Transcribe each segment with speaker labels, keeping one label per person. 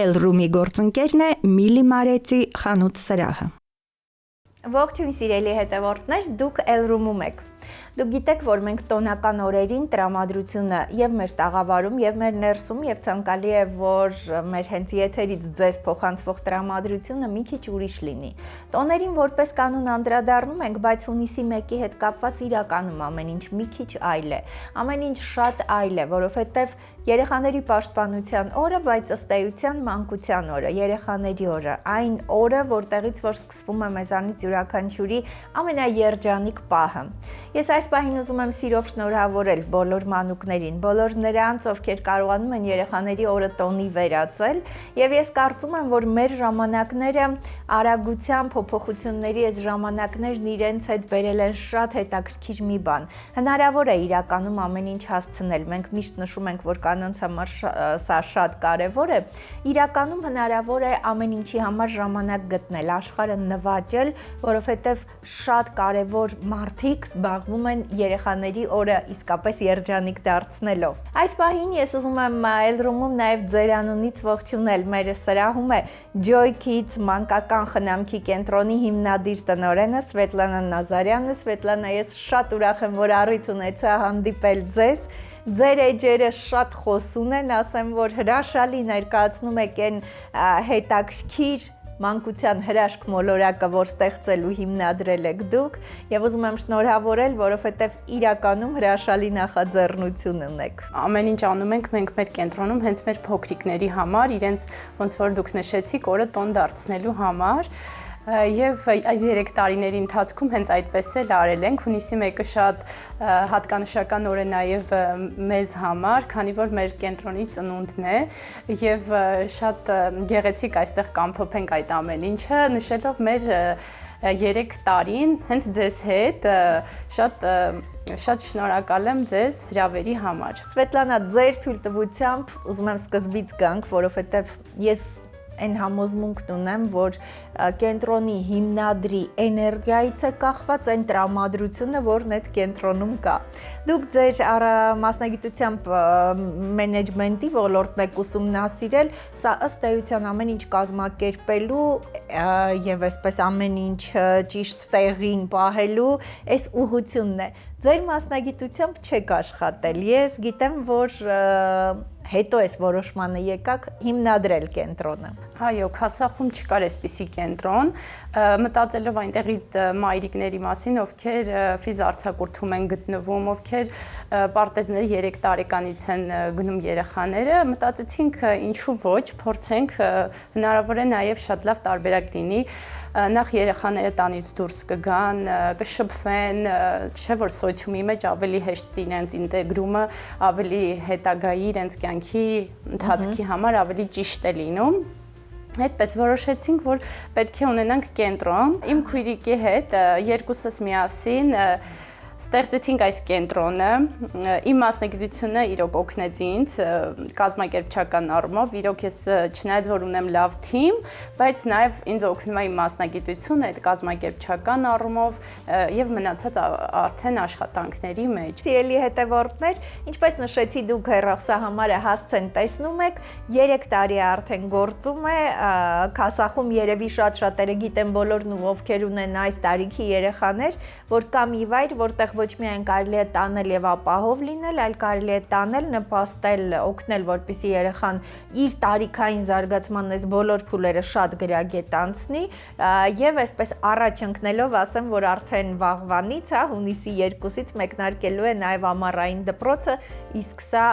Speaker 1: Elroom-ի գործընկերն է Միլի Մարեցի խանութ սրահը։
Speaker 2: Ողջույն սիրելի հետևորդներ, դուք Elroom-ում եք։ Դուք գիտեք, որ մենք տոնական օրերին տրամադրությունը եւ մեր տաղավարում, եւ մեր ներսում, եւ ցանկալի է, որ մեր հենց եթերից ձեզ փոխանցվող տրամադրությունը մի քիչ ուրիշ լինի։ Տոներին որպես կանոն անդրադառնում ենք, բայց հունիսի 1-ի հետ կապված իրականում ամեն ինչ մի քիչ այլ է։ Ամեն ինչ շատ այլ է, որովհետեւ երեխաների պաշտպանության օրը, բայց ըստ էության մանկության օրը, երեխաների օրը, այն օրը, որտեղից որ սկսվում է մեզանից յուրաքանչյուրի ամենաերջանիկ պահը։ Ես այս պահին ուզում եմ սիրով շնորհավորել բոլոր մանուկներին, բոլոր նրանց, ովքեր կարողանում են երեխաների օրը տոնի վերածել, եւ ես կարծում եմ, որ մեր ժամանակները արագության փոփոխությունների այս ժամանակներն իրենց հետ բերել են շատ հետաքրքիր մի բան։ Հնարավոր է իրականում ամեն ինչ հասցնել։ Մենք միշտ նշում ենք, որ կանանց համար սա շատ կարևոր է, իրականում հնարավոր է ամեն ինչի համար ժամանակ գտնել, աշխարհը նվաճել, որովհետև շատ կարևոր մարդիկ զբաղվում են երեխաների օրը իսկապես երջանիկ դարձնելով։ Այս պահին ես ուզում եմ Elroom-ում նաև ձեր անունից ողջունել, մեր սրահում է Joy Kids մանկական խնամքի կենտրոնի հիմնադիր տնօրենը Սվետլանա Նազարյանը։ Սվետլանա, ես շատ ուրախ եմ, որ առիթ ունեցա հանդիպել ձեզ։ Ձեր էջերը շատ խոսուն են, ասեմ, որ հրաշալի ներկայացնում եք այն հետաքրքիր մանկության հրաշք մոլորակը, որ ստեղծելու հիմնադրել եք դուք, եւ ուզում եմ շնորհավորել, որովհետեւ իրականում հրաշալի նախաձեռնություն ունեք։
Speaker 3: Ամեն ինչ անում ենք մենք մեր կենտրոնում հենց մեր փոքրիկների համար, իրենց ոնց որ դուք նշեցիք, օրը տոն դարձնելու համար։ Եվ այս 3 տարիների ընթացքում հենց այդպես էլ արել ենք։ Հունիսի 1-ը շատ հատկանշական օր է նաև մեզ համար, քանի որ մեր կենտրոնի ծնունդն է եւ շատ գեղեցիկ այստեղ կամփոփենք այդ ամեն ինչը, նշելով մեր 3 տարին հենց ձեզ հետ շատ շնորհակալ եմ ձեզ հրավերի համար։
Speaker 2: Սվետլանա, ձեր թույլտվությամբ ուզում եմ սկզբից գանք, որովհետեւ ես այն համոզմունքն ունեմ, որ կենտրոնի հիմնադրի էներգիայից է կախված այն տրամադրությունը, որն այդ կենտրոնում կա։ Դուք ձեր մասնագիտությամբ մենեջմենտի ոլորտն եք ուսումնասիրել, սա ըստ էության ամեն ինչ կազմակերպելու եւ այսպես ամեն ինչ ճիշտ տեղին պահելու այս ուղղությունն է։ Ձեր մասնագիտությամբ չեք աշխատել։ Ես գիտեմ, որ հետո այս որոշմանը եկաք հիմնադրել կենտրոնը։
Speaker 3: Այո, Քասախում չկար այսպիսի կենտրոն, մտածելով այնտեղի մայրիկների մասին, ովքեր ֆիզարցակուրդում են գտնվում, ովքեր պարտեզների 3 տարեկանից են գնում երեխաները, մտածեցինք ինչու ոչ, փորձենք, հնարավոր է նաև շատ լավ տարբերակ լինի, նախ երեխաները տանից դուրս կգան, կշփվեն, չէ՞ որ սոցիումի մեջ ավելի հեշտ իրենց ինտեգրումը, ավելի հետագայի իրենց կյանքի ընթացքի համար ավելի ճիշտ է լինում։ Այդպես որոշեցինք, որ պետք է ունենանք կենտրոն։ Իմ քույրիկի հետ երկուսս միասին ստեղծեցինք այս կենտրոնը, իմ մասնագիտությունը իրոք օգնեց ինձ կազմակերպչական առումով, իրոք ես չնայած որ ունեմ լավ թիմ, բայց նաև ինձ օգնում է իմ մասնագիտությունը այդ կազմակերպչական առումով եւ մնացած արդեն աշխատանքների մեջ։
Speaker 2: Սիրելի հետևորդներ, ինչպես նշեցի, դուք հեռախոսահամարը հասցեն տեսնում եք, 3 տարի արդեն գործում է, Քասախում երևի շատերը գիտեն բոլորն ու ովքեր ունեն այս տարիքի երեխաներ, որ կա մի վայր, որտեղ ոչ միայն կարելի է տանել եւ ապահով լինել, այլ կարելի է տանել, նպաստել, օգնել, որպեսզի երեխան իր տարիքային զարգացման այս բոլոր փուլերը շատ գրագետ անցնի եւ այսպես առաջ ընկնելով ասեմ, որ արդեն վաղվանից, հունիսի 2-ից մեկնարկելու է նաեւ ամառային դպրոցը, իսկ սա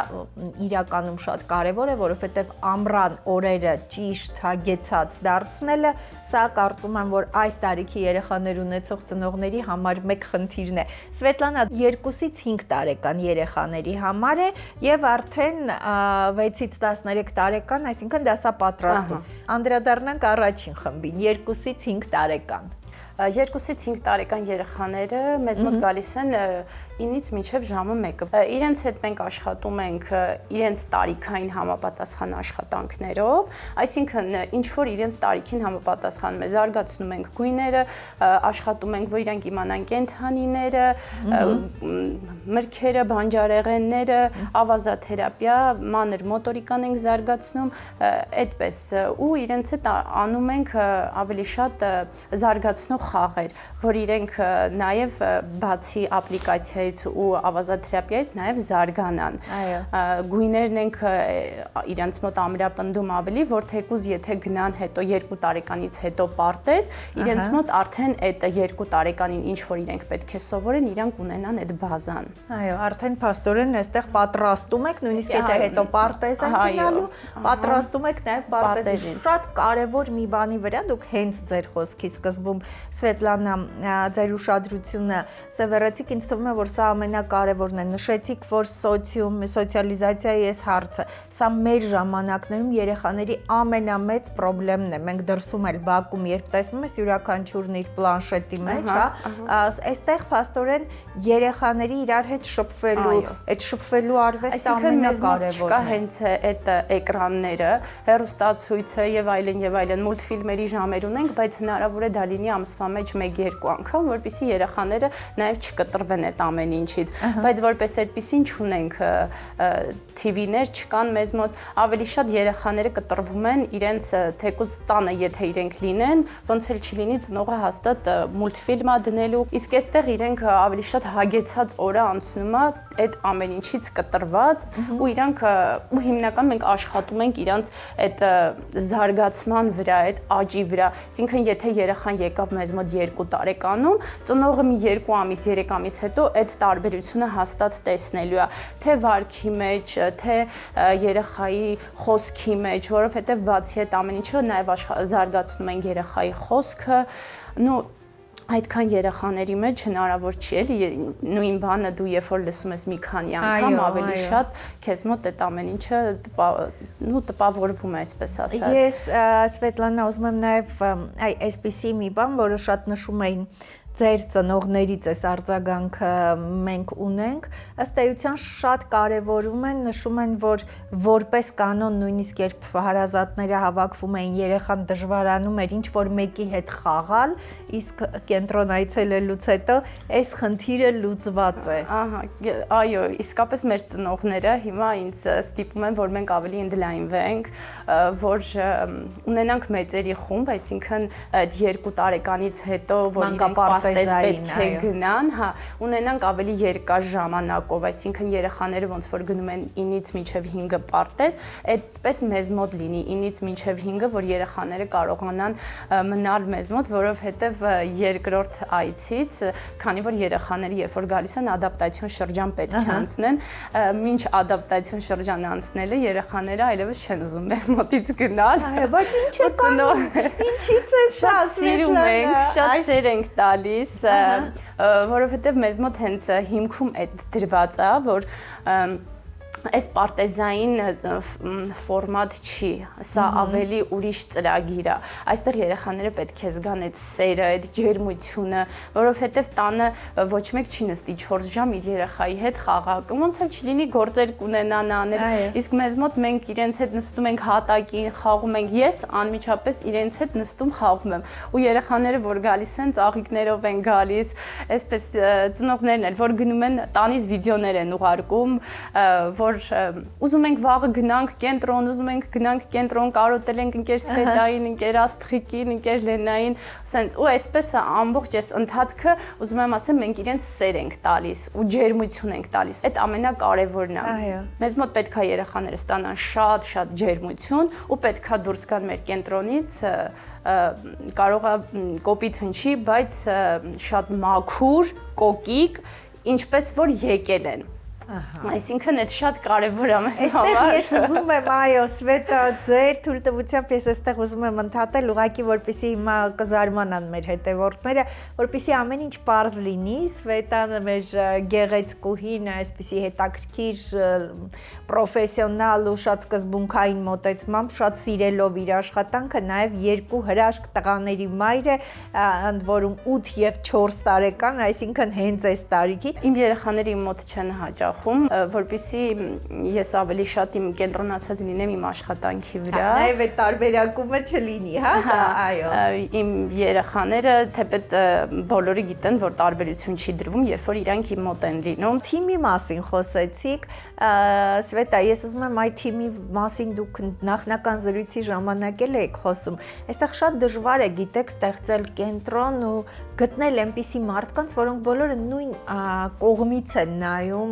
Speaker 2: իրականում շատ կարեւոր է, որովհետեւ ամռան օրերը ճիշտ հագեցած դարձնելը սա կարծում եմ, որ այս տարիքի երեխաներ ունեցող ծնողների համար մեկ խնդիրն է։ Սվետլանա, 2-ից 5 տարեկան երեխաների համար է եւ արդեն 6-ից 13 տարեկան, այսինքն դասապատրաստում։ Անդրադառնանք առաջին խմբին, 2-ից 5 տարեկան։
Speaker 3: 2-ից 5 տարեկան երեխաները մեզ մոտ գալիս են 9-ից մինչև ժամը 1-ը։ Իրենց հետ մենք աշխատում ենք իրենց տարիքային համապատասխան աշխատանքներով, այսինքն ինչ որ իրենց տարիքին համապատասխանում է, զարգացնում ենք գույները, աշխատում ենք, որ իրանք իմանան կենդանիները, մրգերը, բանջարեղենները, ավազաթերապիա, մանր մոտորիկան ենք զարգացնում, այդպես ու իրենց հետ անում ենք ավելի շատ զարգացնող խաղեր, որ իրենք նաև բացի ապլիկացիայից ու ավազաթերապիայից նաև զարգանան։ Գույներն ենք իրենց մոտ ամրապնդում ավելի, որ թեկուզ եթե գնան հետո 2 տարեկանից հետո պարտեզ, իրենց մոտ արդեն այդ 2 տարեկանին ինչ որ իրենք պետք է սովորեն, իրանք ունենան այդ բազան։
Speaker 2: Այո, արդեն փաստորեն այստեղ պատրաստում եք, նույնիսկ եթե հետո պարտեզ են գնալու, պատրաստում եք նաև պարտեզին։ Շատ կարևոր մի բանի վրա դուք հենց ձեր խոսքի սկզբում Սվետլանա ձեր ուշադրությունը սևեռեցիք, ինձ թվում է, որ սա ամենակարևորն է։ Նշեցիք, որ սոցիալիզացիայի այս հարցը, սա մեր ժամանակներում երեխաների ամենամեծ խնդիրն է։ Մենք դրսում էլ Բաքում, երբ տեսնում ես յուրաքանչյուրն իր պլանշետի մեջ, հա, այստեղ փաստորեն երեխաների իրար հետ շփվելու, այդ շփվելու արվեստը ամենակարևորն է։
Speaker 3: Չկա հենց այդ էկրանները, հեռուստացույցը եւ այլն, մուլտֆիլմերի ժամեր ունենք, բայց հնարավոր է դա լինի ամսվա մեջ 1-2 անգամ, որպեսզի երեխաները նաև չկտրվեն այդ ամեն ինչից, բայց որպես այդպեսին չունենք TV-ներ չկան մեզ մոտ, ավելի շատ երեխաները կտրվում են իրենց թեկուզ տանը, եթե իրենք լինեն, ոնց էլ չլինի ծնողը հաստատ մուլտֆիլմ է դնելու, իսկ այստեղ իրենք ավելի շատ հագեցած օրը անցնում է այդ ամեն ինչից կտրված ու իրանք ու հիմնական մենք աշխատում ենք իրանց այդ զարգացման վրա, այդ աճի վրա, այսինքն եթե երեխան եկավ մեզ մոտ 2 տարեկանում, ծնողը մի 2 ամիս, 3 ամիս հետո այդ տարբերությունը հաստատ տեսնելու է, թե վարքի մեջ, թե երեխայի խոսքի մեջ, որովհետև բացի այդ ամեն ինչը նաև զարգացնում ենք երեխայի խոսքը, այդքան երեխաների մեջ հնարավոր չի էլի նույն բանը դու երբ որ լսում ես մի քանի անգամ ավելի շատ քեզ մոտ այդ ամեն ինչը տպավորվում է այսպես ասած։
Speaker 2: Ես Սվետլանա ուզում եմ նաև այսպիսի մի բան, որը շատ նշում էին ձեր ծնողներից այս արձագանքը մենք ունենք, ըստ էության շատ կարևորում են, նշում են, որ որպես կանոն նույնիսկ երբ հարազատները հավաքվում էին, երեխան դժվարանում էր ինչ որ մեկի հետ խաղալ, իսկ կենտրոն այցելելուց հետո այս խնդիրը լուծված է։
Speaker 3: Ահա, այո, իսկապես մեր ծնողները հիմա ինձ ստիպում են, որ մենք ավելի ընդլայնվենք, որ ունենանք մեծերի խումբ, այսինքն այդ 2 տարեկանից հետո, որ իրենք պարտեզ պետք է գնան, հա, ունենանք ավելի երկար ժամանակով, այսինքն երեխաները ոնց որ գնում են 9-ից մինչև 5-ը պարտեզ, այդպես մեզ մոտ լինի 9-ից մինչև 5-ը, որ երեխաները կարողանան մնալ մեզ մոտ, որովհետև երկրորդ այցից, քանի որ երեխաները երբ որ գալիս են ադապտացիոն շրջան պետք է անցնեն, մինչ ադապտացիոն շրջան անցնելը երեխաները այլևս չեն ուզում մեր մոտից գնալ։
Speaker 2: Այո, բայց ինչ է կանում, ինչից է սա,
Speaker 3: սիրում ենք, շատ սեր ենք տալիս, որովհետև մեզ մոտ հենց հիմքում այդ դրված է, որ այս պարտեզային ֆորմատ չի, սա ավելի ուրիշ ծրագիր է, այստեղ երեխաները պետք է զգան այդ սերը, այդ ջերմությունը, որովհետև տանը ոչ մեկ չի նստի 4 ժամ իր երեխայի հետ խաղակը, ոնց էլ չլինի գործեր կունենան անել, իսկ մեզ մոտ մենք իրենց հետ նստում ենք հատակին, խաղում ենք, ես անմիջապես իրենց հետ նստում խաղում եմ, ու երեխաները որ գալիս են, ծաղիկներով են գալիս, այսպես ծնողներն էլ, որ գնում են տանից վիդեոներ են ուղարկում, որ ուզում ենք վաղը գնանք կենտրոն, ուզում ենք գնանք կենտրոն, կարոտել ենք ընկեր Սվետային, ընկեր Աստղիկին, ընկեր Լենային, ասենց ու այսպես ամբողջ այս ընթացքը ուզում եմ ասեմ մենք իրենց սեր ենք տալիս ու ջերմություն ենք տալիս։ Այդ ամենակարևորն է։ Մեզ մոտ պետքա երեխաները ստանան շատ ջերմություն ու պետքա դուրս գան մեր կենտրոնից, կարող է կոպիտ հնչի, բայց շատ մաքուր, կոկիկ, ինչպես որ եկել են։ Այսինքն այդ շատ կարևոր է մեզ
Speaker 2: Այստեղ
Speaker 3: համար։
Speaker 2: ես ուզում եմ, այո, Սվետա, ձեր թույլտվությամբ ես այստեղ ուզում եմ ընդհատել, ուղղակի որպեսզի հիմա կզարմանան մեր հետևորդները, որպեսզի ամեն ինչ պարզ լինի, Սվետան մեր գեղեցկուհին այսպեսի հետաքրքիր պրոֆեսիոնալ ու շատ սկզբունքային մոտեցմամբ, շատ սիրելով իր աշխատանքը, նաև երկու հրաշք տղաների մայր է, ընդ որում 8 եւ 4 տարեկան, այսինքն հենց այս տարիքի։
Speaker 3: Իմ երեխաները իմ մոտ չեն հաճախում, որպեսզի ես ավելի շատ իմ կենտրոնացած լինեմ իմ աշխատանքի վրա։
Speaker 2: Նաև այդ տարբերակումը չլինի, հա, այո։
Speaker 3: Իմ երեխաները թեպետ բոլորը գիտեն, որ տարբերություն չի դրվում, երբ որ իրանք իմ մոտ են լինում։
Speaker 2: Թիմի մասին խոսեցիք, Սվետա, ես ուզում եմ այդ թիմի մասին դուք նախնական զրույցի ժամանակ եք խոսում։ Այստեղ շատ դժվար է, գիտեք, ստեղծել կենտրոն ու գտնել այնպիսի մարդկանց, որոնք բոլորը նույն կողմից են նայում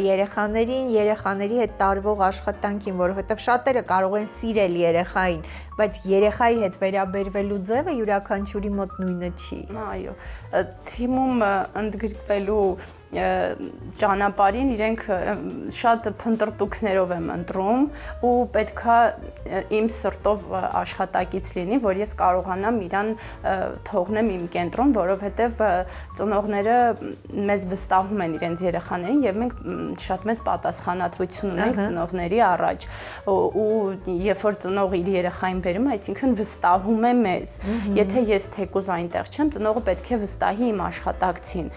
Speaker 2: երեխաներին, երեխաների հետ տարվող աշխատանքին, որովհետև շատերը կարող են սիրել երեխային, բայց երեխայի հետ վերաբերվելու ձևը յուրաքանչյուրի մոտ նույնը չի։
Speaker 3: Այո, թիմում ընդգրկվելու ճանապարհին իրենք շատ փնտրտուքներով եմ ընտրում ու պետքա իմ սրտով աշխատակից լինի, որ ես կարողանամ իրան թողնեմ իմ կենտրոն, որովհետև ծնողները մեզ վստահում են իրենց երեխաներին եւ մենք շատ մեծ պատասխանատվություն ունենք ծնողների առաջ ու երբ որ ծնողը իր երեխային բերում, այսինքն վստահում է մեզ։ Եթե ես թեկուզ այնտեղ չեմ, ծնողը պետք է վստահի իմ աշխատակցին։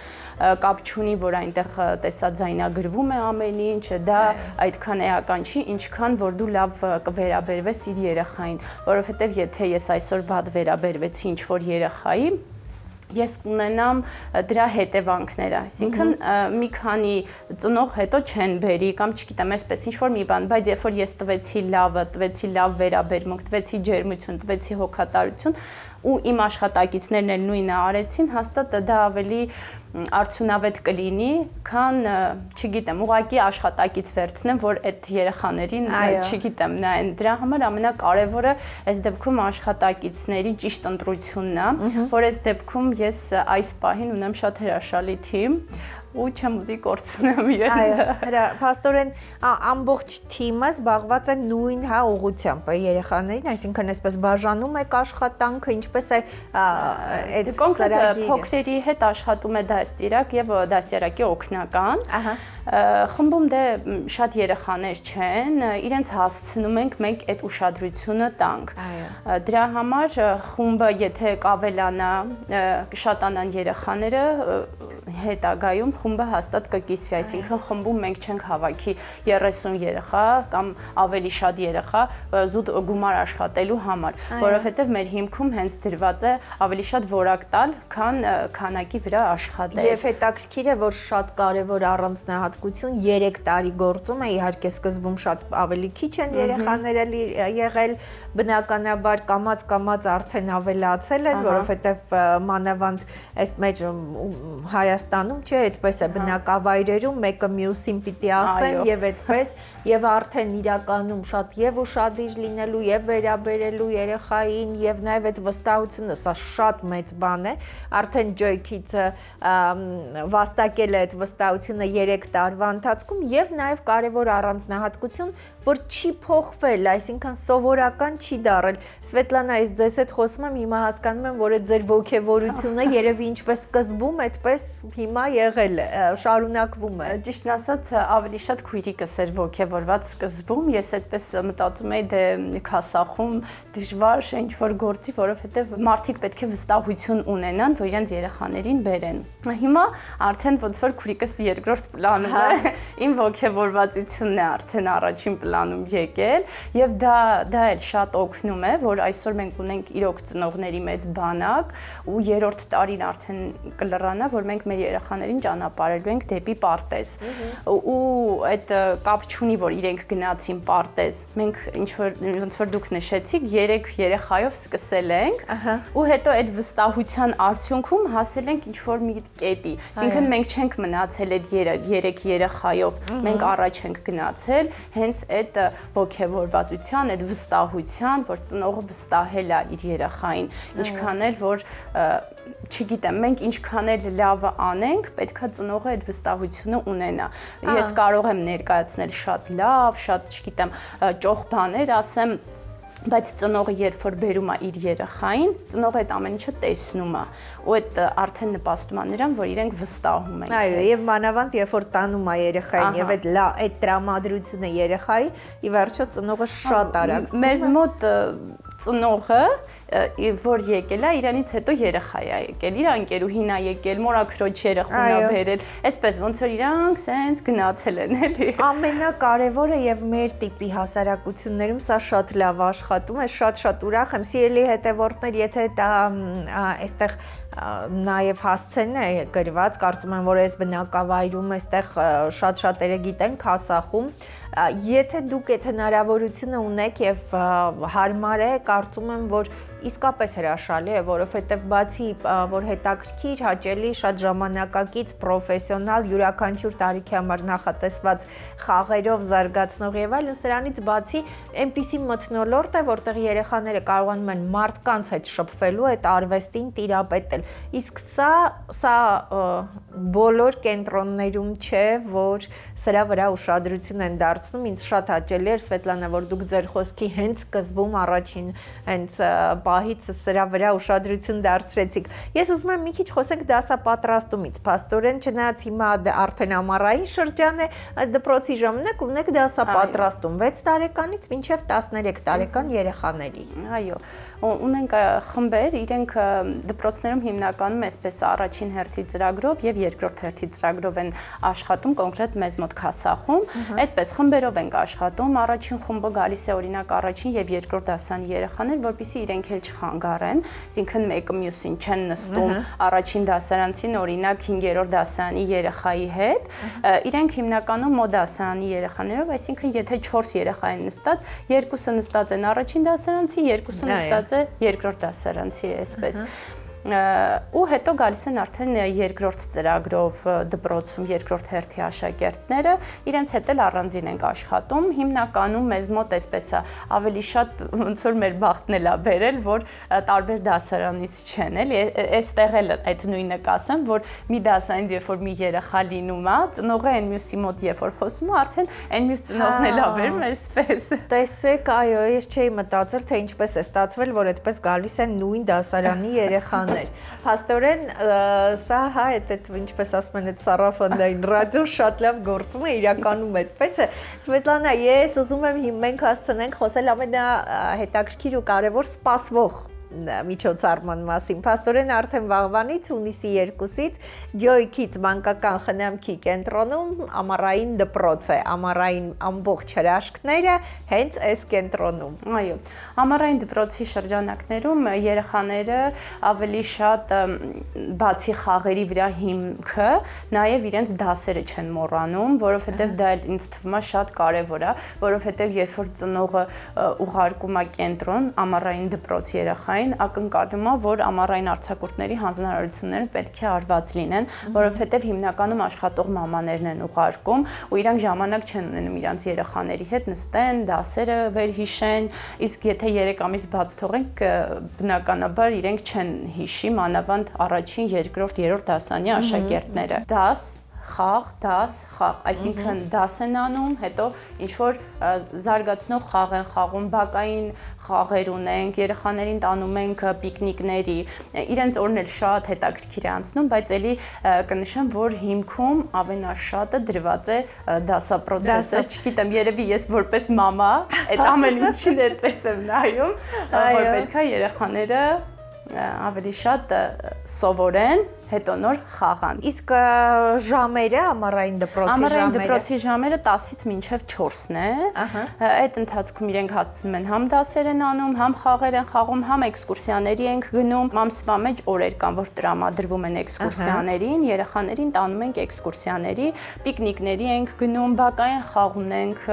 Speaker 3: Կապ չունի, որ այնտեղ տեսաձայնագրվում է ամեն ինչ, դա այդքան էական չի, ինչքան որ դու լավ կվերաբերվես իր երեխային, որովհետև եթե ես այսօր վատ վերաբերվեցի ինչ-որ երեխայի, ես կունենամ դրա հետևանքները, այսինքն մի քանի ծնող հետո չեն բերի կամ չգիտեմ, այսպես ինչ-որ մի բան, բայց երբ որ ես տվեցի լավը, տվեցի լավ վերաբերմունք, տվեցի ջերմություն, տվեցի հոգատարություն ու իմ աշխատակիցներն էլ նույնը արեցին, հաստատ դա ավելի արդյունավետ կլինի, քան, չգիտեմ, ուղղակի աշխատակից վերցնեմ, որ այդ երեխաներին, չգիտեմ, նայեն։ Դրա համար ամենակարևորը այս դեպքում աշխատակիցների ճիշտ ընտրությունն է, որ այս դեպքում ես այս պահին ունեմ շատ հրաշալի թիմ ու չեմ ուզի կորցնեմ իրենց։
Speaker 2: Այո, փաստորեն ամբողջ թիմը զբաղված է նույն ուղղությամբ երեխաներին, այսինքն այսպես բաժանում եք աշխատանքը, ինչպես է այդ
Speaker 3: կոնկրետ փոքրերի հետ աշխատում է դաստիարակ եւ դաստիարակի օգնական։ Խմբում դե շատ երեխաներ չեն, իրենց հասցնում ենք մենք այդ ուշադրությունը տանք։ Դրա համար խումբը եթե կավելանա, կշատանան երեխաները, հետագայում խումբը հաստատ կկիսվի, այսինքն խմբում մենք չենք հավաքի 30 երեխա կամ ավելի շատ երեխա զուտ գումար աշխատելու համար, որովհետև մեր հիմքում հենց դրված է ավելի շատ որակ տալ, քան քանակի վրա աշխատել։
Speaker 2: Եվ հետաքրքիր է, որ շատ կարևոր առանձնահատկություն 3 տարի գործում է, իհարկե սկզբում շատ ավելի քիչ են երեխաները եղել, բնականաբար կամաց արդեն ավելացել են, որովհետև մանավանդ այս մեր Հայաստանում չէ, այդպես է բնակավայրերում մեկը մյուսին պիտի ասեն եւ այդպես եւ արդեն իրականում շատ եւ ուշադիր լինելու եւ վերաբերելու երեխային եւ նաեւ այդ վստահությունը, սա շատ մեծ բան է, արդեն Joy-Kids-ը վաստակել է այդ վստահությունը 3 տարվա ընթացքում եւ նաեւ կարեւոր առանձնահատկություն, որ չի փոխվել, այսինքն սովորական չի դարել։ Սվետլանա, ես ձեզ հետ խոսում եմ, հիմա հասկանում եմ, որ այդ ձեր ոգևորությունը երևի ինչպես սկզբում, այդպես հիմա եղել է, շարունակվում է։
Speaker 3: Ճիշտն ասած, ավելի շատ քույրիկս էր ոգևորված սկզբում, ես այդպես մտածում էի, դե քասախում դժվար է ինչ-որ գործի, որովհետև մարդիկ պետք է վստահություն ունենան, որ իրենց երեխաներին բերեն։ Հիմա արդեն ոնց որ քույրիկս երկրորդ պլանում է, իմ ոգևորվածությունն է արդեն առաջին պլանում եկել, եւ դա էլ շատ օգնում է, որ այսօր մենք ունենք իրոք ծնողների մեծ բանակ ու երրորդ տարին արդեն կլրանա, որ մենք մեր երեխաներին ճանապարհելու ենք դեպի պարտեզ։ Ու այդ կապ չունի, որ իրենք գնացին պարտեզ։ Մենք ոնց որ դուք նշեցիք, 3 երեխայով սկսել ենք ու հետո այդ վստահության արդյունքում հասել ենք ինչ-որ մի կետի։ Այսինքն մենք չենք մնացել այդ 3 երեխայով, մենք առաջ ենք գնացել հենց այդ ոգևորվածության, այդ վստահության, որ ծնողը վստահել է իր երեխային, ինչքան էլ որ չգիտեմ, մենք ինչքան էլ լավը անենք, պետքա ծնողը այդ վստահությունը ունենա։ Ես կարող եմ ներկայացնել շատ լավ, շատ, չգիտեմ, ճոխ բաներ, ասեմ, բայց ծնողը երբ որ բերում է իր երեխային, ծնողը այդ ամեն ինչը տեսնում է, ու այդ արդեն նպաստում է նրան, որ իրենք վստահում են։
Speaker 2: Այո, եւ մանավանդ երբ որ տանում է երեխային եւ այդ տրամադրությունը երեխայի, ի վերջո ծնողը շատ արագ
Speaker 3: մեզ մոտ ծնողը, որ եկել է, իրանից հետո երեխա է եկել, իր ընկերուհին է եկել, մորաքրոջ երեխուն է բերել, այսպես ոնց որ իրանք սենց գնացել են, էլի։
Speaker 2: Ամենակարևորը եւ մեր տիպի հասարակություններում սա շատ լավ աշխատում է, շատ ուրախ եմ, սիրելի հետևորդներ, եթե դա այստեղ նաև հասցեն է գրված, կարծում եմ, որ այս բնակավայրում այստեղ շատ-շատերը գիտեն Քասախում, եթե դուք այդ հնարավորությունը ունեք եւ հարմար է, կարծում եմ, որ իսկապես հրաշալի է, որովհետև բացի որ հետաքրքիր, հաճելի, շատ ժամանակակից, պրոֆեսիոնալ, յուրաքանչյուր տարիքի համար նախատեսված խաղերով զարգացնող եւ այլն, սրանից բացի այնպիսի մթնոլորտ է, որտեղ երեխաները կարողանում են մարդկանց հետ շփվելու, այդ արվեստին տիրապետել։ Իսկ սա բոլոր կենտրոններում չէ, որ սրա վրա ուշադրություն են դարձնում։ Ինձ շատ հաճելի էր, Սվետլանա, որ դուք ձեր խոսքի հենց սկզբում առաջին հենց պահից սրա վրա ուշադրություն դարձրեցիք։ Ես ուզում եմ մի քիչ խոսենք դասապատրաստումից։ Փաստորեն, չնայած հիմա արդեն ամառային շրջան է, դպրոցի ժամանակ ունեք դասապատրաստում 6 տարեկանից մինչև 13 տարեկան երեխաների։
Speaker 3: Այո, ունենք խմբեր, իրենք դպրոցներում հիմնականում այսպես առաջին հերթի ծրագրով եւ երկրորդ հերթի ծրագրով են աշխատում, կոնկրետ մեզ մոտ Քասախում։ Այդպես խմբերով ենք աշխատում, առաջին խումբը գալիս է օրինակ առաջին եւ երկրորդ դասանի երեխաներ, որպեսզի իրենք էլ չխանգարեն, այսինքն մեկը մյուսին չեն նստում առաջին դասարանցին օրինակ 5-րդ դասարանի երեխայի հետ, իրենք հիմնականում մոդասարանի երեխաներով, այսինքն եթե 4 երեխա են նստած, երկուսը նստած են առաջին դասարանցի, երկուսը նստած է երկրորդ դասարանցի, այսպես։ Ու հետո գալիս են արդեն երկրորդ ծրագրով դպրոցում երկրորդ հերթի աշակերտները, իրենց հետ էլ առանձին ենք աշխատում, հիմնականում մեզ մոտ այսպես է, ավելի շատ ոնց որ մեր բախտն էլ է բերել, որ տարբեր դասարանից չեն, էլի, այստեղ էլ այդ նույնը կասեմ, որ մի դասային երբ որ մի երեխա լինում է, ծնողը այն մյուսի մոտ երբ որ խոսում է, արդեն այն մյուս ծնողն էլ է բերում այսպես։
Speaker 2: Տեսեք, այո, ես չէի մտածել, թե ինչպես է ստացվել, որ այդպես գալիս են նույն դասարանի երեխաներ։ Փաստորեն սա հա այդ ինչպես ասում են այդ սարաֆանդային ռադիո շատ լավ գործում է, իրականում այդպես է։ Սվետլանա, ես ուզում եմ մենք հասցնենք խոսել ամենահետաքրքիր ու կարևոր սպասվող միջոցառման մասին։ Փաստորեն արդեն վաղվանից հունիսի 2-ից Joy Kids մանկական խնամքի կենտրոնում ամառային դպրոց է, ամառային ամբողջ հրաշքները հենց այս կենտրոնում։
Speaker 3: Այո, ամառային դպրոցի շրջանակներում երեխաները ավելի շատ բացի խաղերի վրա հիմքը, նաև իրենց դասերը չեն մոռանում, որովհետև դա ինձ թվում է շատ կարևոր է, որովհետև երբ որ ծնողը ուղարկում է կենտրոն ամառային դպրոց երեխային, ակնկալում է, որ ամառային արձակուրդների հանձնարարությունները պետք է արված լինեն, որովհետև հիմնականում աշխատող մամաներն են ուղարկում ու իրանք ժամանակ չեն ունենում իրանց երեխաների հետ նստեն, դասերը վերհիշեն, իսկ եթե 3 ամիս բաց թողենք, բնականաբար իրենք չեն հիշի, մանավանդ առաջին, երկրորդ, երրորդ դասանի աշակերտները։ Դաս, խաղ, այսինքն դաս են անում, հետո ինչ-որ զարգացնող խաղ են խաղում, բակային խաղեր ունենք, երեխաներին տանում ենք պիկնիկների, իրենց օրն էլ շատ հետաքրքիր է անցնում, բայց էլի կնշեմ, որ հիմքում ամենաշատը դրված է դասապրոցեսը, չգիտեմ, երևի ես որպես մամա, այդ ամեն ինչին այդպես եմ նայում, որ պետք է երեխաները ավելի շատ սովորեն, հետո նոր խաղան։
Speaker 2: Իսկ ժամերը, ամառային դպրոցի ժամերը։
Speaker 3: Ամառային դպրոցի ժամերը 10-ից մինչև 4-ն է։ Այդ ընթացքում իրենք հասցնում են համ դասեր են անում, համ խաղեր են խաղում, համ էքսկուրսիաների ենք գնում։ Ամսվա մեջ օրեր կան, որ տրամադրվում են էքսկուրսիաներին, երեխաներին տանում ենք էքսկուրսիաների, պիկնիկների ենք գնում, բակային խաղ ունենք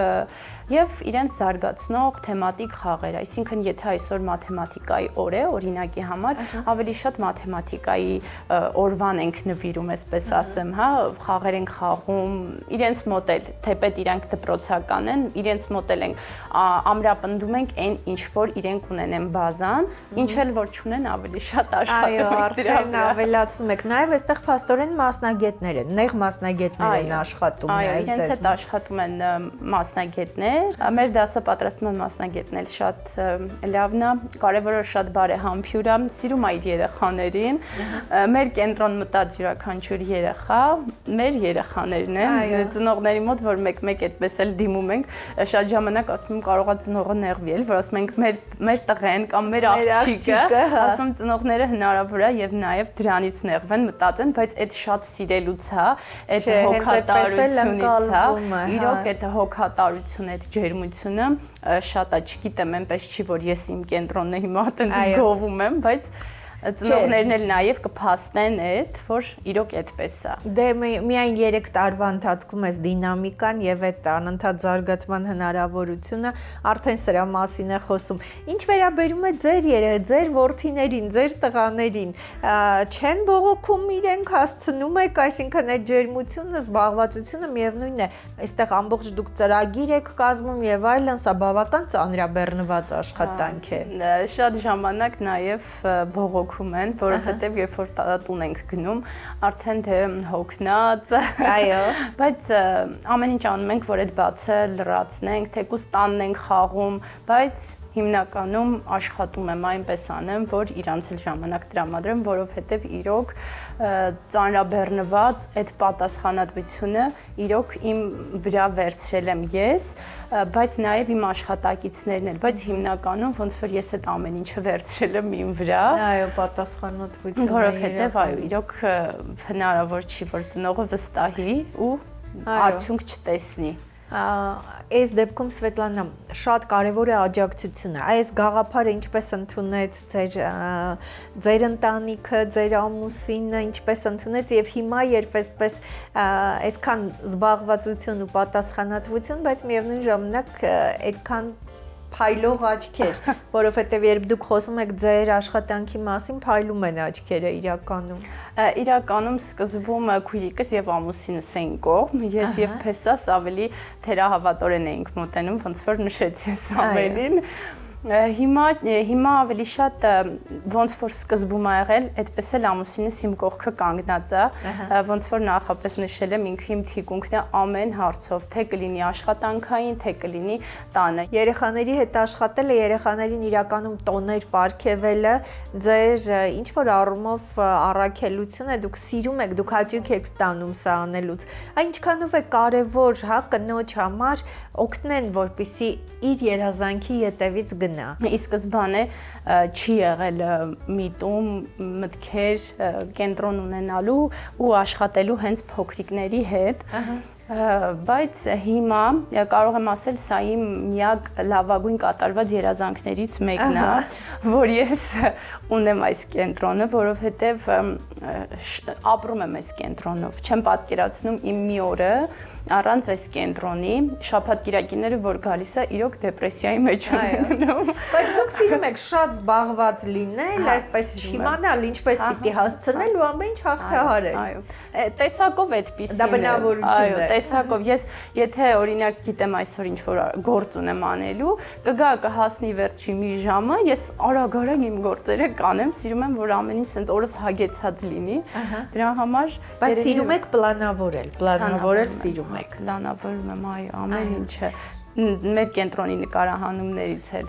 Speaker 3: եւ իրենց զարգացնող թեմատիկ խաղեր, այսինքն եթե այսօր մաթեմատիկայի օր է, օրինակի համար, ավելի շատ մաթեմատիկայի օրվան ենք նվիրում, այսպես ասեմ, հա, խաղեր ենք խաղում, իրենց մոտ էլ, թեպետ իրանք դպրոցական են, իրենց մոտ էլ ենք ամրապնդում ենք այն ինչ որ իրենք ունեն բազան, ինչ էլ որ չունեն ավելի շատ աշխատում ենք դրա վրա։
Speaker 2: Այո, ավելացնում եք։ Նաև այստեղ փաստորեն մասնագետներ են, նեղ մասնագետներ են աշխատում։
Speaker 3: Այո, իրենց հետ աշխատում են մասնագետներ։ Մեր դասը պատրաստում են մասնագետներ, շատ լավն է, կարևորը շատ բարեհամբույր է, սիրում է իր երեխաներին։ Մեր կենտրոն մտած յուրաքանչյուր երեխա մեր երեխաներն են, ծնողների մոտ, որ մեկ-մեկ այդպես էլ դիմում ենք, շատ ժամանակ ասում եմ կարողա ծնողը նեղվի էլ, որ ասում ենք մեր տղեն կամ մեր աղջիկը, ասում եմ ծնողները հնարավոր է եւ նաեւ դրանից նեղվեն, մտածեն, բայց այդ շատ սիրելուց է, այդ հոգատարությունից է, իրոք այդ հոգատարությունը, այդ ջերմությունը շատ է, չգիտեմ, այնպես չի, որ ես իմ կենտրոնը հիմա այտենց գովում եմ, բայց ծնողներն էլ նաև կփաստեն այդ, որ իրոք այդպես է։
Speaker 2: Դե միայն 3 տարվա ընթացքում էս դինամիկան եւ այդ անընդհատ զարգացման հնարավորությունը արդեն սրա մասին է խոսում։ Ինչ վերաբերում է ձեր որդիներին, ձեր տղաներին, չեն բողոքում իրենք, հասցնում եք, այսինքն այդ ջերմությունը, զբաղվածությունը միևնույնն է, այստեղ ամբողջ դուք ծրագիր եք կազմում եւ այլն, սա բավական ծանրաբեռնված աշխատանք է։
Speaker 3: Շատ ժամանակ նաև բողոքում են, որովհետև երբ որ տուն ենք գնում, արդեն թե հոգնած,
Speaker 2: այո,
Speaker 3: բայց ամեն ինչ անում ենք, որ այդ բացը լրացնենք, թեկուզ տանն ենք խաղում, բայց հիմնականում աշխատում եմ այնպես անեմ, որ իրանց էլ ժամանակ տրամադրեմ, որովհետև իրոք ծանրաբեռնված այդ պատասխանատվությունը իրոք իմ վրա վերցրել եմ ես, բայց նաև իմ աշխատակիցներն էլ, բայց հիմնականում ոնց որ ես այդ ամեն ինչը վերցրել եմ իմ վրա։
Speaker 2: Այո, պատասխանատվությունը,
Speaker 3: որովհետև այո, իրոք հնարավոր չի, որ ծնողը վստահի ու արդյունք չտեսնի։
Speaker 2: Այս դեպքում Սվետլանա շատ կարևոր է աջակցությունը։ Այս գաղափարը ինչպես ընդունեց ձեր ընտանիքը, ձեր ամուսինը, ինչպես ընդունեց եւ հիմա երբ այսքան զբաղվածություն ու պատասխանատվություն, բայց միևնույն ժամանակ այդքան փայլող աչքեր, որովհետև երբ դուք խոսում եք ձեր աշխատանքի մասին, փայլում են աչքերը իրականում։
Speaker 3: Իրականում սկզբում քույրիկս եւ ամուսինս էին կողմ, ես եւ Փեսաս ավելի թերահավատորեն էինք մոտենում, ոնց որ նշեցի ես ամենին։ Հիմա ավելի շատ ոնց որ սկզբում ա եղել, այդպես էլ ամուսինս իմ կողքը կանգնած է, ոնց որ նախապես նշել եմ, ինքը իմ թիկունքն է ամեն հարցով, թե կլինի աշխատանքային, թե կլինի տանը։
Speaker 2: Երեխաների հետ աշխատելը, երեխաներին իրականում տոներ պարգևելը, ձեր ինչ որ առումով առաքելություն է, դուք սիրում եք, դուք հաճույք եք ստանում սա անելուց։ Այնքանով է կարևոր, հա, կնոջ համար օգնեն, որպեսզի իր երազանքի ետևից գնա։
Speaker 3: Ի սկզբանե չի եղել միտում մտքեր կենտրոն ունենալու ու աշխատելու հենց փոքրիկների հետ, բայց հիմա կարող եմ ասել, սա իմ միակ լավագույն կատարված երազանքներից մեկն է, որ ես ունեմ այս կենտրոնը, որովհետև ապրում եմ այս կենտրոնով, չեմ պատկերացնում իմ մի օրը առանց այս կենտրոնի, շաբաթ-կիրակիները որ գալիս է, իրոք դեպրեսիայի մեջ եմ մնում։
Speaker 2: Բայց դուք սիրում եք շատ զբաղված լինել, այսպես չիմանալ ինչպես պիտի հասցնել ու ամեն ինչ հաղթահարել։
Speaker 3: Այո, տեսակով այդպիսին է։
Speaker 2: Դա բնավորություն է։
Speaker 3: Տեսակով ես եթե օրինակ գիտեմ այսօր ինչ որ գործ ունեմ անելու, կգա կհասնի վերջի մի ժամը, ես արագ-արագ իմ գործերը կանեմ, սիրում եմ որ ամեն ինչ sense օրս հագեցած լինի։ Դրա համար
Speaker 2: բայց սիրում եք պլանավորել սիրում եք։
Speaker 3: Պլանավորում եմ, այո, ամեն ինչը մեր կենտրոնի նկարահանումներից էլ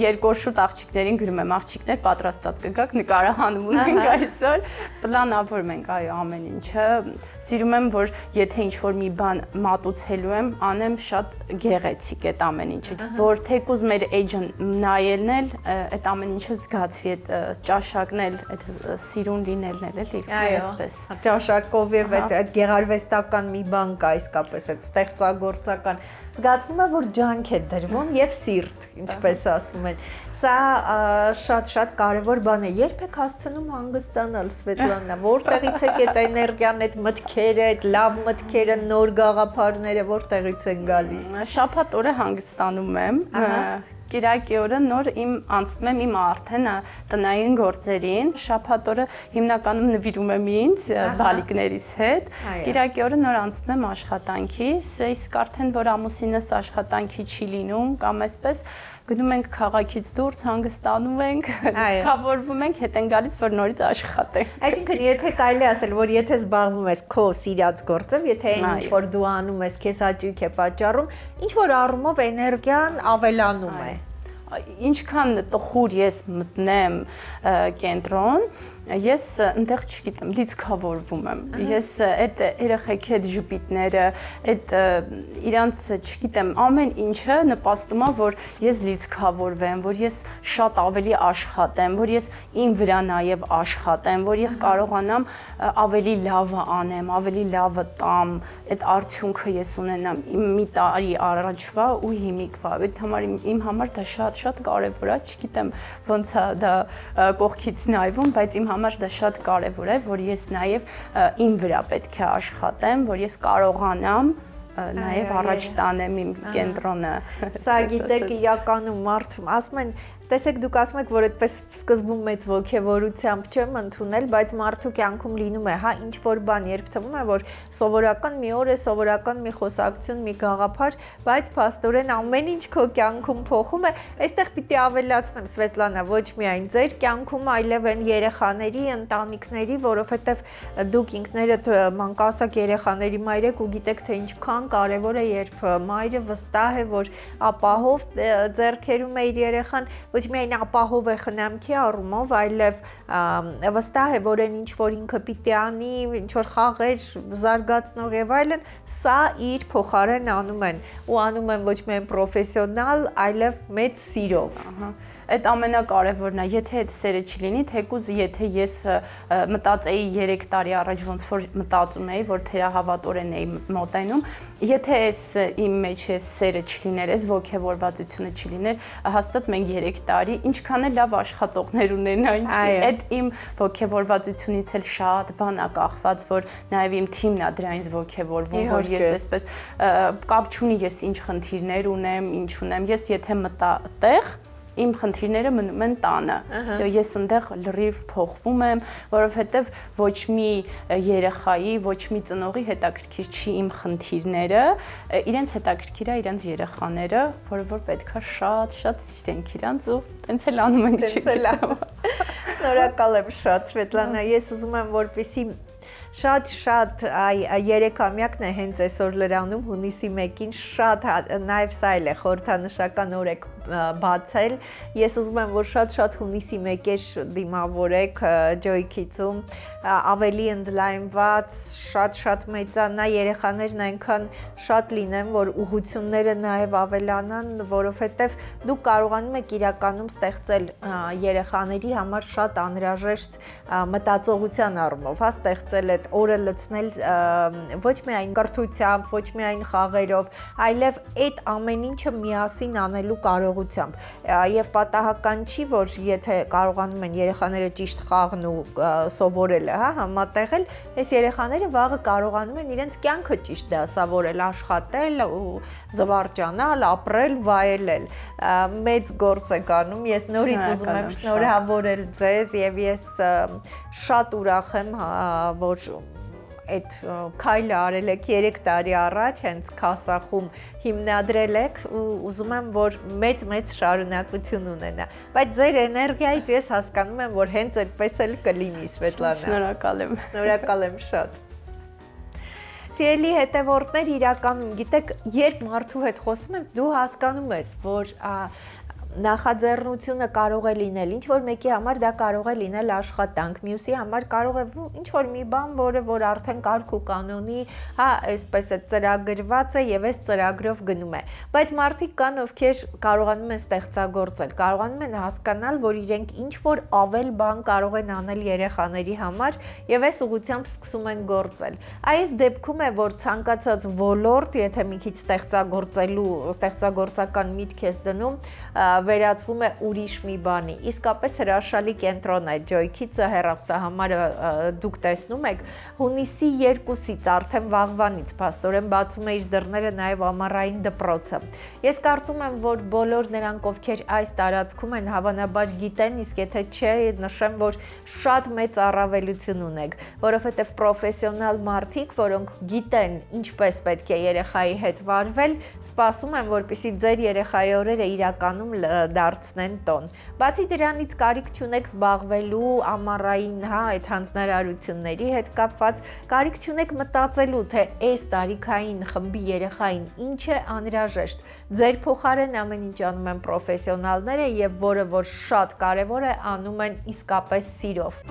Speaker 3: երկու շուտ աղջիկներին գրում եմ աղջիկներ պատրաստած կգաք նկարահանում ունենք այսօր պլանավորում ենք այո ամեն ինչը սիրում եմ որ եթե ինչ որ մի բան մատուցելու եմ անեմ շատ գեղեցիկ այդ ամեն ինչը որ թեկուզ մեր էջը նայելն էլ այդ ամեն ինչը զգացվի այդ ճաշակն էլ այդ սիրուն լինելն էլ էլի այսպես
Speaker 2: ճաշակով եւ այդ գեղարվեստական մի բան կա իսկապես այդ ստեղծագործական զգացվում է որ ջանք է դրվում եւ սիրտ ինչպես ասում են սա շատ կարևոր բան է երբ եք հասցնում հանգստանալ Սվետլանա որտեղից եք այդ էներգիան այդ մտքերը այդ լավ մտքերը նոր գաղափարները որտեղից են գալիս
Speaker 3: շաբաթ օրը հանգստանում եմ Կիրակի օրը նոր իմ անցնում եմ իմ արդեն տնային գործերին, շաբաթ օրը հիմնականում նվիրում եմ ինձ բալիկներիս հետ, կիրակի օրը նոր անցնում եմ աշխատանքիս, իսկ արդեն որ ամուսինս աշխատանքի չի լինում կամ այսպես գնում ենք քաղաքից դուրս, հանգստանում ենք, լիցքավորվում ենք, հետ են գալիս, որ նորից աշխատենք։
Speaker 2: Այսինքն, եթե կարելի ասել, որ եթե զբաղվում ես քո սիրած գործով, եթե ինչ որ դու անում ես, քեզ հաճույք է պատճառում, ինչ որ առումով էներգիան ավելանում է։
Speaker 3: Ինչքան տխուր ես մտնեմ կենտրոն, ես այնտեղ չգիտեմ, լիցքավորվում եմ։ Ես այդ երեխեքի այդ ժպիտները, այդ իրանց, չգիտեմ, ամեն ինչը նպաստում է, որ ես լիցքավորվեմ, որ ես շատ ավելի աշխատեմ, որ ես իմ վրա նաև աշխատեմ, որ ես կարողանամ ավելի լավը անեմ, ավելի լավը տամ, այդ արդյունքը ես ունենամ մի տարի առաջվա ու հիմիկվա։ Այդ համար իմ համար դա շատ կարևոր է, չգիտեմ ոնց է դա կողքից նայվում, բայց իմ համար դա շատ կարևոր է, որ ես նաև իմ վրա պետք է աշխատեմ, որ ես կարողանամ նաև առաջ տանեմ իմ կենտրոնը։
Speaker 2: Սա գիտեք, իրականում մարդ ասում են, տեսեք դուք ասում եք, որ այդպես սկզբում մեծ ողջավորությամբ չեմ ընդունել, բայց մարդու կյանքում լինում է, հա, ինչ որ բան, երբ թվում է, որ սովորական մի օր է, սովորական մի խոսակցություն, մի գաղափար, բայց փաստորեն ամեն ինչ քո կյանքում փոխում է։ Այստեղ պիտի ավելացնեմ, Սվետլանա, ոչ միայն ձեր կյանքում, այլև այն երեխաների, ընտանիքների, որովհետև դուք ինքներդ մանկահասակ երեխաների մայր եք ու գիտեք, թե ինչքան կարևոր է, երբ մայրը վստահ է, որ ապահով ձեռքերում է իր երեխան, ոչ միայն ապահով է խնամքի առումով, այլև վստահ է, որ այն ինչ որ ինքը պիտի անի, ինչ որ խաղեր զարգացնող եւ այլն, սա իր փոխարեն անում են ու անում են ոչ միայն պրոֆեսիոնալ, այլև մեծ սիրով։
Speaker 3: Այդ ամենակարևորն է, եթե այդ սերը չլինի, թեկուզ եթե ես մտածեի 3 տարի առաջ ոնց որ մտածում էի, որ թերահավատորեն էի մոտենում, եթե այս իմ մեջ այս սերը չլիներ, այս ոգևորվածությունը չլիներ, հաստատ մենք 3 տարի ինչքան է լավ աշխատողներ ունենայինք, այդ իմ ոգևորվածությունից էլ շատ բան է կախված, որ նաև իմ թիմն է դրանից ոգևորվում, որ ես այսպես կապ չունի ես ինչ խնդիրներ ունեմ, ինչ ունեմ, ես եթե մտա տեղ իմ խնդիրները մնում են տանը։ Всё, ես այնտեղ լրիվ փոխվում եմ, որովհետև ոչ մի երեխայի, ոչ մի ծնողի հետաքրքիր չի իմ խնդիրները, իրենց հետաքրքիր է իրենց երեխաները, որը որ պետքա շատ սիրենք իրանց ու տենց էլ անում ենք չգիտեմ։
Speaker 2: Շնորհակալ եմ շատ, Սվետլանա, ես ուզում եմ, որպեսզի շատ երեկամյակն է հենց այսօր Լրանում հունիսի 1-ին շատ նաև սա էլ է խորհրդանշական օր եք բացել, ես ուզում եմ, որ շատ հունիսի 1-եր դիմավորեք Joy-Kids-ում, ավելի ընդլայնված, շատ մեծանա, երեխաներն այնքան շատ լինեն, որ ուղղությունները նաև ավելանան, որովհետև դուք կարողանում եք իրականում ստեղծել երեխաների համար շատ անհրաժեշտ մտածողության առումով, հա, ստեղծել այդ օրը լցնել ոչ միայն կրթությամբ, ոչ միայն խաղերով, այլև այդ ամեն ինչը միասին անելու կարողությամբ։ Եվ պատահական չի, որ եթե կարողանում են երեխաները ճիշտ խաղն ու սովորելը, հա, համատեղել, այս երեխաները վաղը կարողանում են իրենց կյանքը ճիշտ դասավորել, աշխատել ու զվարճանալ, ապրել, վայելել։ Մեծ գործ եք անում։ Ես նորից ուզում եմ շնորհավորել ձեզ եւ ես շատ ուրախ եմ, որ այդ քայլը արել եք 3 տարի առաջ, հենց Քասախում հիմնադրել եք ու ուզում եմ, որ մեծ շարունակություն ունենա։ Բայց ձեր էներգիայից ես հասկանում եմ, որ հենց այդպես էլ կլինի, Սվետլանա։
Speaker 3: Շնորհակալ եմ։
Speaker 2: Շնորհակալ եմ շատ։ Սիրելի հետևորդներ, իրականում գիտեք, երբ մարդու հետ խոսում ես, դու հասկանում ես, որ նախաձեռնությունը կարող է լինել, ինչ որ մեկի համար դա կարող է լինել աշխատանք, մյուսի համար կարող է ինչ որ մի բան, որ արդեն կարգ ու կանոնի, հա, այսպես է ծրագրված է եւ այս ծրագրով գնում է։ Բայց մարդիկ կան, ովքեր կարողանում են ստեղծագործել, կարողանում են հասկանալ, որ իրենք ինչ որ ավել բան կարող են անել երեխաների համար եւ այս ուղղությամբ սկսում են գործել։ Այս դեպքում է, որ ցանկացած ոլորտ, եթե մի քիչ ստեղծագործական միտք ես դնում, վերածվում է ուրիշ մի բանի։ Իսկապես հրաշալի կենտրոն է Joy-Kids-ը, հեռախոսահամարը դուք տեսնում եք, հունիսի 2-ից արդեն վաղվանից փաստորեն բացում է իր դռները նաև ամառային դպրոցը։ Ես կարծում եմ, որ բոլոր նրանք, ովքեր այս տարածքում են, հավանաբար գիտեն, իսկ եթե չէ, նշեմ, որ շատ մեծ առավելություն ունեք, որովհետև պրոֆեսիոնալ մարդիկ, որոնք գիտեն ինչպես պետք է երեխայի հետ վարվել, սպասում են, որպեսզի ձեր երեխայի օրերը իրականում դարձնեն տոն։ Բացի դրանից կարիք չունեք զբաղվելու ամառային, այդ հանձնարարությունների հետ կապված, կարիք չունեք մտածելու, թե այս տարիքային խմբի երեխային ինչ է անհրաժեշտ։ Ձեր փոխարեն ամեն ինչ անում են պրոֆեսիոնալները եւ որը որ շատ կարեւոր է, անում են իսկապես սիրով։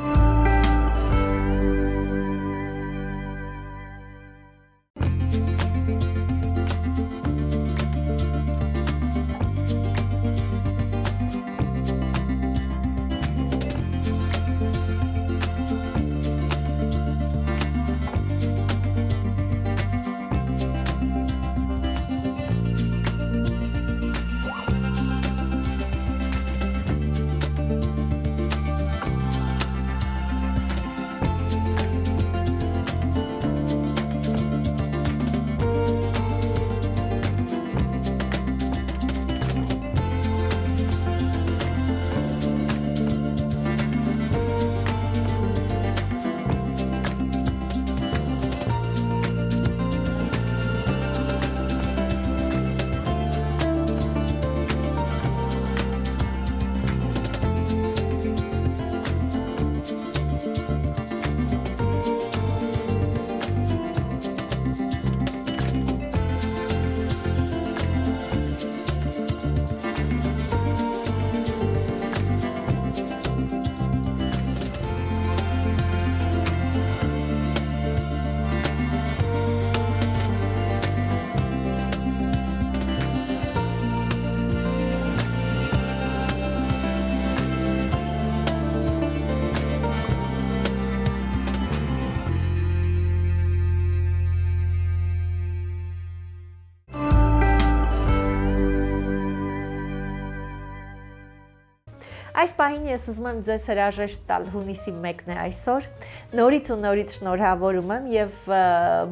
Speaker 2: Այս պահին ես ուզում եմ ձեզ հրաժեշտ տալ, հունիսի 1-ն է այսօր, նորից ու նորից շնորհավորում եմ եւ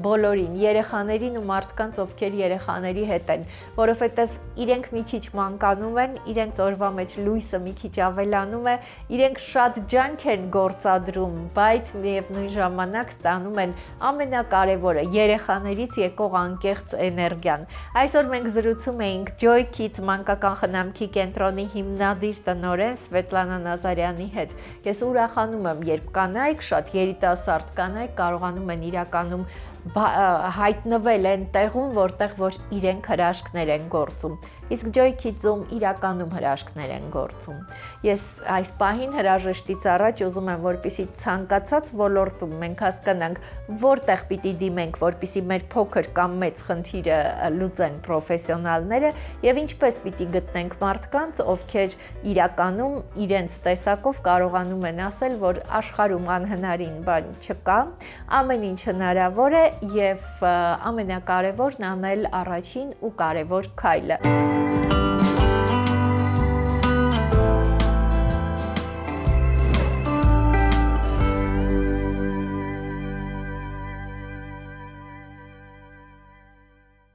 Speaker 2: բոլորին, երեխաներին ու մարդկանց, ովքեր երեխաների հետ են, որովհետեւ իրենք մի քիչ մանկանում են, իրենց օրվա մեջ լույսը մի քիչ ավելանում է, իրենք շատ ջանք են գործադրում, բայց միևնույն ժամանակ ստանում են ամենակարևորը՝ երեխաներից եկող անկեղծ էներգիան։ Այսօր մենք զրուցում էինք Joy-Kids մանկական խնամքի կենտրոնի հիմնադիր տնօրեն Սվետլանա Նազարյանի հետ։ Ես ուրախանում եմ, երբ կանայք, շատ երիտասարդ կանայք կարողանում են իրականում հայտնվել այն տեղում, որտեղ որ իրենք հրաշքներ են գործում։ Իսկ Joy-Kids-ում իրականում հրաշքներ են գործում։ Ես այս պահին հրաժեշտից առաջ ուզում եմ, որպեսզի ցանկացած ոլորտում մենք հասկանանք, որտեղ պիտի դիմենք, որպեսզի մեր փոքր կամ մեծ խնդիրը լուծեն պրոֆեսիոնալները եւ ինչպես պիտի գտնենք մարդկանց, ովքեր իրականում իրենց տեսակով կարողանում են ասել, որ աշխարհում անհնարին բան չկա, ամեն ինչ հնարավոր է եւ ամենակարևորն անել առաջին ու կարևոր քայլը։